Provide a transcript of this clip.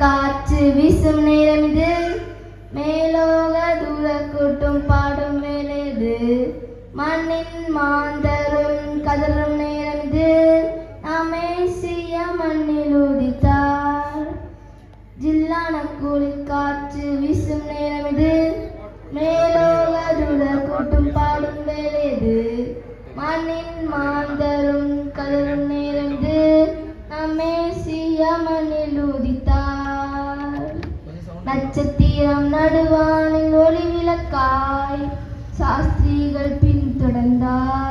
காற்று வீசும் நேரம் இது, மேலோக தூர கூட்டும் பாடும் வேலைது, மண்ணின் மாந்தரும் கதறும் நேரம் இது, மேசிய மண்ணில் உதித்தார். ஜில்லான குளிர் காற்று வீசும் நேரம் இது, மேலோக தூர கூட்டும் பாடும் வேலைது, மண்ணின் மாந்தரும் கதறும் நேரம் இது, மேசிய மண்ணில் உதித்தார். நட்சத்திரம் நடுவானில் ஒளி விளக்காய் சாஸ்திரிகள் பின்தொடர்ந்தார்.